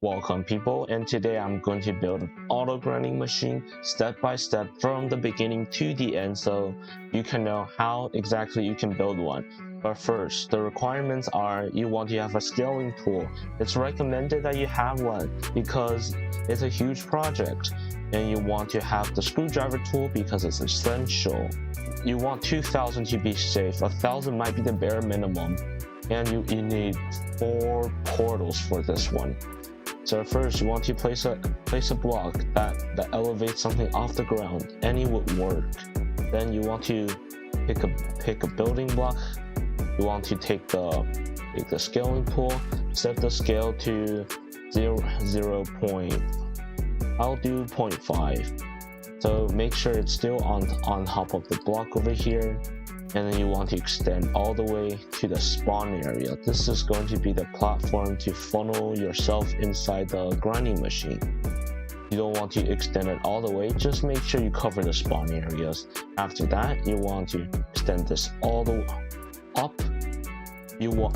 Welcome people, and today I'm going to build an auto grinding machine step by step from the beginning to the end so you can know how exactly you can build one. But first, the requirements are you want to have a scaling tool. It's recommended that you have one because it's a huge project, and you want to have the screwdriver tool because it's essential. You want 2,000 to be safe. 1,000 might be the bare minimum, and you need 4 portals for this one. So first, you want to place a block that elevates something off the ground. Any would work. Then you want to pick a building block. You want to take the scaling tool, set the scale to 0. I'll do 0.5. So make sure it's still on top of the block over here. And then you want to extend all the way to the spawn area. This is going to be the platform to funnel yourself inside the grinding machine. You don't want to extend it all the way, just make sure you cover the spawn areas. After that, you want to extend this all the way up.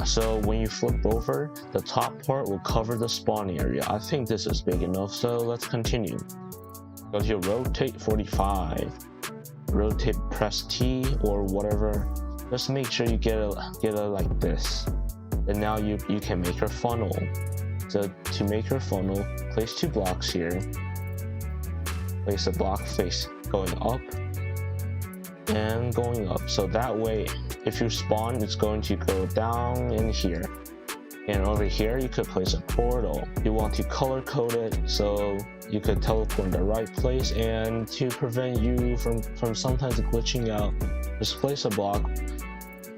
So when you flip over, the top part will cover the spawn area. I think this is big enough, so let's continue. Go to rotate 45. Rotate, press T or whatever. Just make sure you get it like this, and now you can make your funnel. So to make your funnel, place 2 blocks here. Place a block face going up and going up, so that way if you spawn, it's going to go down in here. And over here you could place a portal. You want to color code it so you could teleport in the right place, and to prevent you from sometimes glitching out, just place a block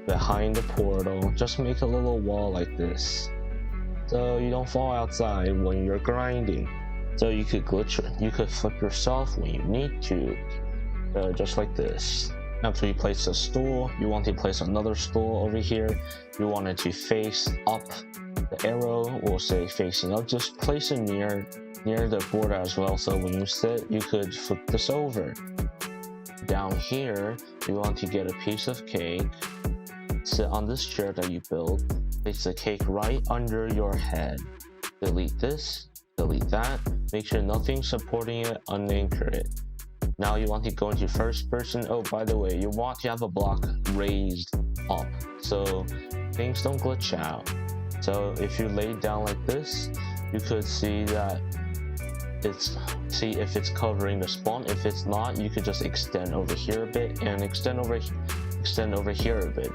behind the portal. Just make a little wall like this so you don't fall outside when you're grinding. So you could flip yourself when you need to, just like this. After you place a stool, you want to place another stool over here. You want it to face up. The arrow will say facing up. Just place it near the board as well, so when you sit, you could flip this over. Down here, you want to get a piece of cake. Sit on this chair that you built. Place the cake right under your head. Delete this, delete that. Make sure nothing's supporting it, unanchor it. Now you want to go into first person. Oh, by the way, you want to have a block raised up so things don't glitch out. So if you lay it down like this, you could see that if it's covering the spawn. If it's not, you could just extend over here a bit and extend over here a bit.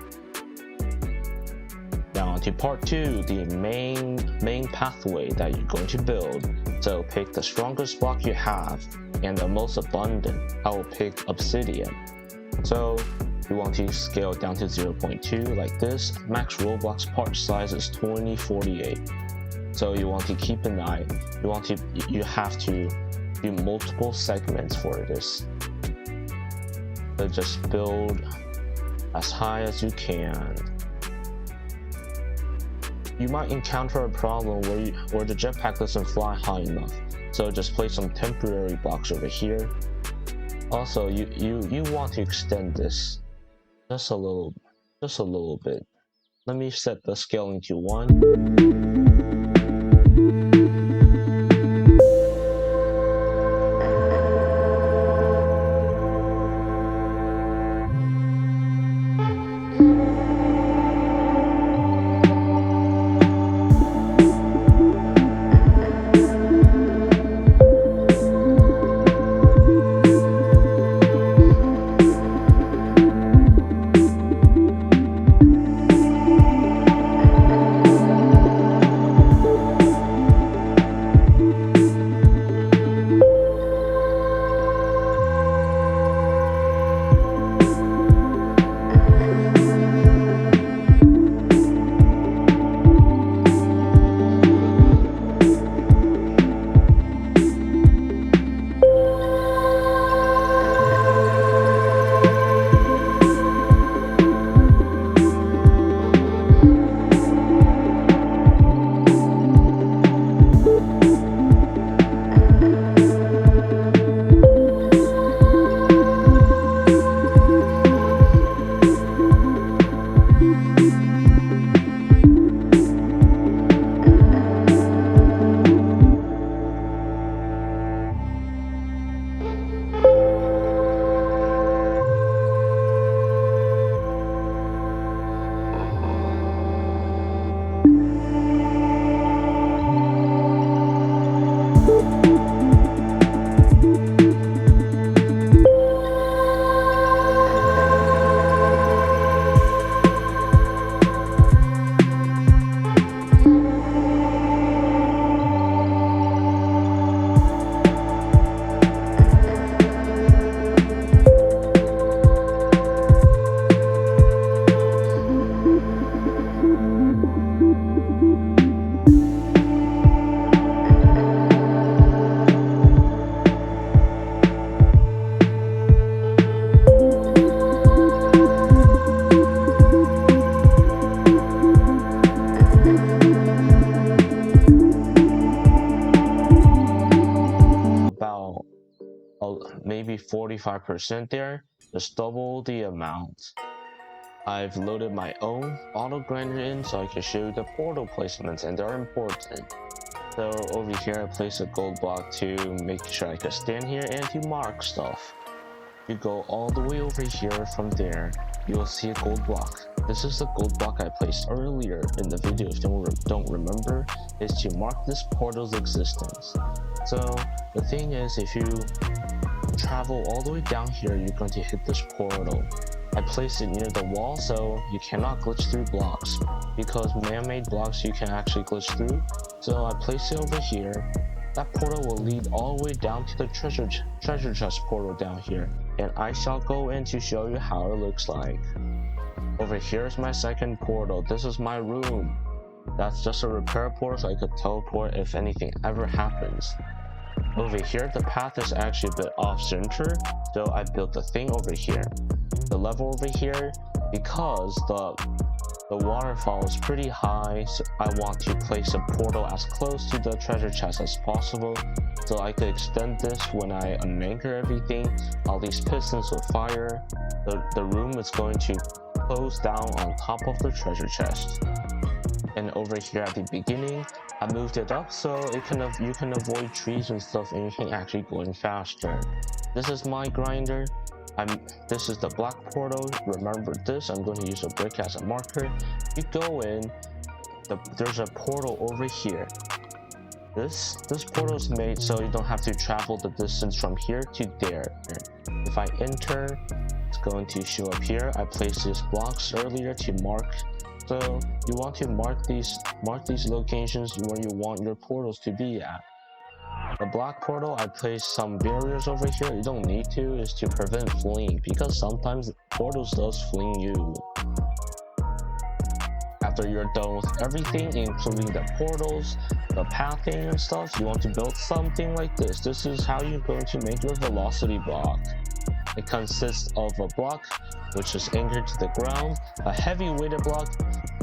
Now on to part 2, the main pathway that you're going to build. So pick the strongest block you have and the most abundant. I will pick obsidian. So you want to scale down to 0.2 like this. Max Roblox part size is 2048. So you want to keep an eye. You have to do multiple segments for this. So just build as high as you can. You might encounter a problem where the jetpack doesn't fly high enough. So just place some temporary blocks over here. Also, you want to extend this just a little bit. Let me set the scaling to 1. maybe 45% there, just double the amount. I've loaded my own auto grinder in so I can show you the portal placements, and they're important. So over here I place a gold block to make sure I can stand here and to mark stuff. You go all the way over here. From there you'll see a gold block. This is the gold block I placed earlier in the video. If you don't remember, is to mark this portal's existence. So the thing is, if you travel all the way down here, you're going to hit this portal. I placed it near the wall so you cannot glitch through blocks, because man-made blocks you can actually glitch through. So I placed it over here. That portal will lead all the way down to the treasure chest portal down here, and I shall go in to show you how it looks like. Over here is my second portal. This is my room. That's just a repair portal so I could teleport if anything ever happens. Over here the path is actually a bit off center, so I built the thing over here. The level over here, because the waterfall is pretty high, so I want to place a portal as close to the treasure chest as possible, so I could extend this when I unanchor everything. All these pistons will fire. The room is going to close down on top of the treasure chest. And over here at the beginning, I moved it up so you can avoid trees and stuff, and you can actually go in faster. This is my grinder. This is the black portal. Remember this, I'm going to use a brick as a marker. You go in, there's a portal over here. This portal is made so you don't have to travel the distance from here to there. If I enter, it's going to show up here. I placed these blocks earlier to mark. So you want to mark these locations where you want your portals to be at. The black portal, I placed some barriers over here. You don't need to, is to prevent fleeing, because sometimes portals does fling you. After you're done with everything, including the portals, the pathing and stuff, you want to build something like this. This is how you're going to make your velocity block. It consists of a block which is anchored to the ground, a heavy weighted block,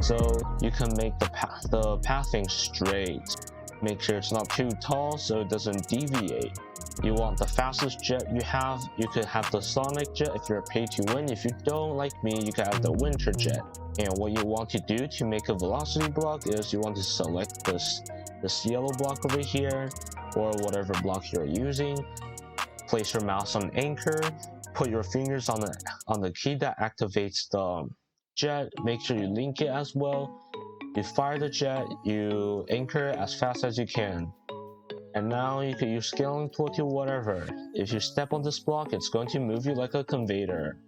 so you can make the pathing straight. Make sure it's not too tall so it doesn't deviate. You want the fastest jet you have. You could have the sonic jet if you're pay to win. If you don't, like me, you can have the winter jet. And what you want to do to make a velocity block is you want to select this yellow block over here, or whatever block you're using. Place your mouse on anchor, put your fingers on the key that activates the jet. Make sure you link it as well. You fire the jet, you anchor as fast as you can. And now you can use scaling tool to whatever. If you step on this block, it's going to move you like a conveyor.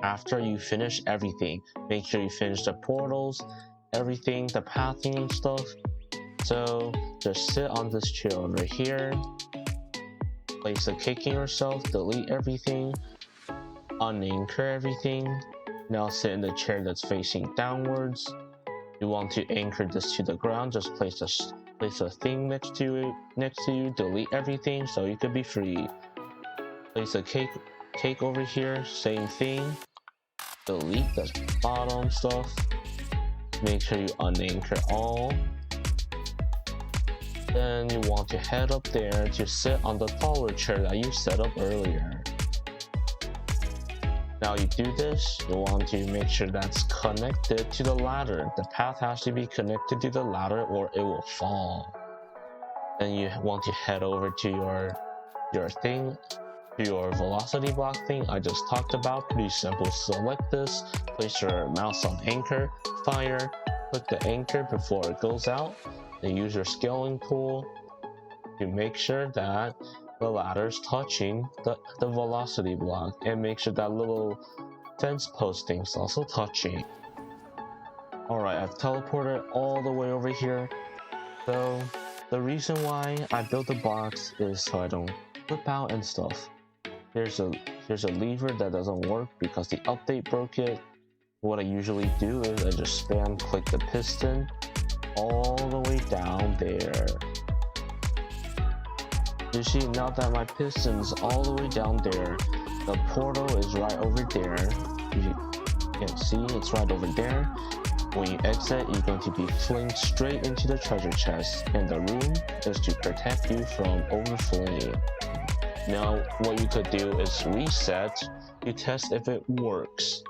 After you finish everything, make sure you finish the portals, everything, the pathing and stuff. So just sit on this chair over here, place a kick in yourself, delete everything, unanchor everything. Now sit in the chair that's facing downwards. You want to anchor this to the ground, just place a thing next to you, delete everything so you could be free. Place a cake over here, same thing, delete the bottom stuff. Make sure you unanchor all. Then you want to head up there to sit on the taller chair that you set up earlier. Now you do this, you want to make sure that's connected to the ladder. The path has to be connected to the ladder or it will fall. Then you want to head over to your thing, to your velocity block thing I just talked about. Pretty simple. Select this, place your mouse on anchor, fire, click the anchor before it goes out, then use your scaling tool to make sure that the ladder is touching the velocity block, and make sure that little fence post thing is also touching. Alright, I've teleported all the way over here. So the reason why I built the box is so I don't flip out and stuff. Here's a lever that doesn't work because the update broke it. What I usually do is I just spam click the piston all the way down there. You see, now that my piston's all the way down there, the portal is right over there. You can see it's right over there. When you exit, you're going to be flinged straight into the treasure chest, and the room is to protect you from overflowing. Now what you could do is reset to test if it works.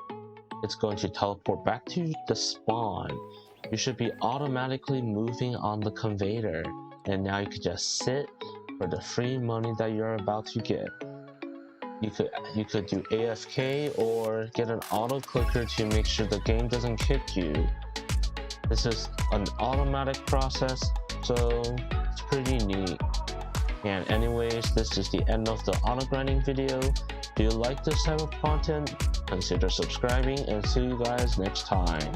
It's going to teleport back to the spawn. You should be automatically moving on the conveyor, and now you could just sit for the free money that you're about to get. You could do AFK or get an auto clicker to make sure the game doesn't kick you. This is an automatic process, so it's pretty neat. And anyways, this is the end of the auto grinding video. If you like this type of content, consider subscribing, and see you guys next time.